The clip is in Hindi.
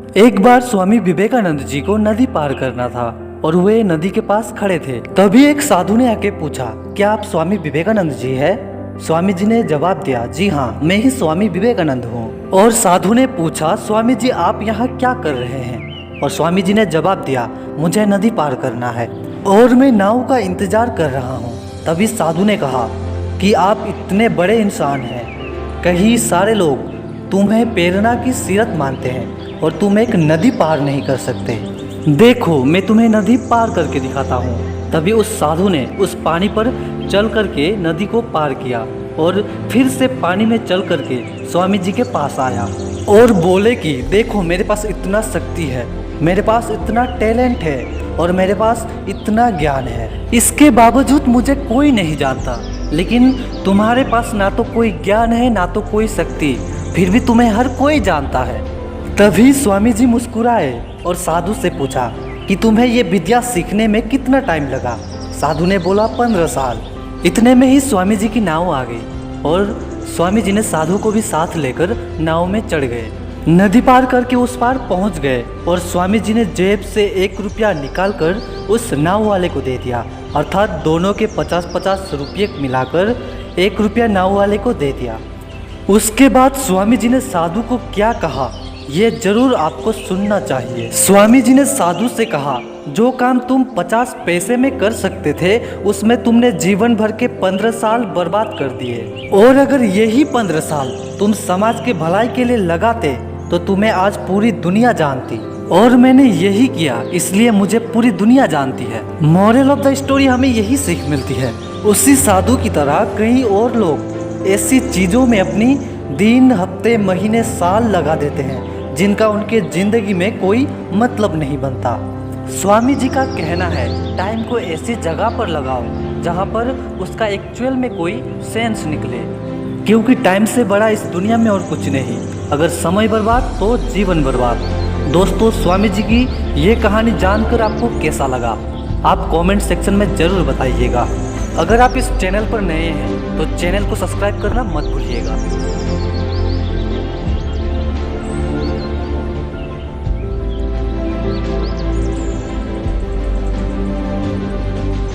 एक बार स्वामी विवेकानंद जी को नदी पार करना था और वे नदी के पास खड़े थे। तभी एक साधु ने आके पूछा, क्या आप स्वामी विवेकानंद जी हैं? स्वामी जी ने जवाब दिया, जी हाँ, मैं ही स्वामी विवेकानंद हूँ। और साधु ने पूछा, स्वामी जी आप यहाँ क्या कर रहे हैं? और स्वामी जी ने जवाब दिया, मुझे नदी पार करना है और मैं नाव का इंतजार कर रहा हूँ। तभी साधु ने कहा कि आप इतने बड़े इंसान हैं, कहीं सारे लोग तुम्हें प्रेरणा की सीरत मानते हैं और तुम एक नदी पार नहीं कर सकते। देखो मैं तुम्हें नदी पार करके दिखाता हूँ। तभी उस साधु ने उस पानी पर चल करके नदी को पार किया और फिर से पानी में चल करके स्वामी जी के पास आया और बोले कि देखो मेरे पास इतना शक्ति है, मेरे पास इतना टैलेंट है और मेरे पास इतना ज्ञान है, इसके बावजूद मुझे कोई नहीं जानता। लेकिन तुम्हारे पास ना तो कोई ज्ञान है ना तो कोई शक्ति, फिर भी तुम्हें हर कोई जानता है। तभी स्वामी जी मुस्कुराए और साधु से पूछा कि तुम्हें ये विद्या सीखने में कितना टाइम लगा? साधु ने बोला 15 साल। इतने में ही स्वामी जी की नाव आ गई और स्वामी जी ने साधु को भी साथ लेकर नाव में चढ़ गए। नदी पार करके उस पार पहुंच गए और स्वामी जी ने जेब से 1 रुपया निकालकर उस नाव वाले को दे दिया, अर्थात दोनों के 50-50 रुपये मिलाकर 1 रुपया नाव वाले को दे दिया। उसके बाद स्वामी जी ने साधु को क्या कहा ये जरूर आपको सुनना चाहिए। स्वामी जी ने साधु से कहा, जो काम तुम 50 पैसे में कर सकते थे उसमें तुमने जीवन भर के 15 साल बर्बाद कर दिए, और अगर यही 15 साल तुम समाज के भलाई के लिए लगाते तो तुम्हें आज पूरी दुनिया जानती, और मैंने यही किया इसलिए मुझे पूरी दुनिया जानती है। मॉरल ऑफ द स्टोरी हमें यही सीख मिलती है। उसी साधु की तरह कई और लोग ऐसी चीज़ों में अपनी दिन, हफ्ते, महीने, साल लगा देते हैं जिनका उनके जिंदगी में कोई मतलब नहीं बनता। स्वामी जी का कहना है, टाइम को ऐसी जगह पर लगाओ जहाँ पर उसका एक्चुअल में कोई सेंस निकले, क्योंकि टाइम से बड़ा इस दुनिया में और कुछ नहीं। अगर समय बर्बाद तो जीवन बर्बाद। दोस्तों, स्वामी जी की ये कहानी जानकर आपको कैसा लगा आप कमेंट सेक्शन में ज़रूर बताइएगा। अगर आप इस चैनल पर नए हैं तो चैनल को सब्सक्राइब करना मत भूलिएगा।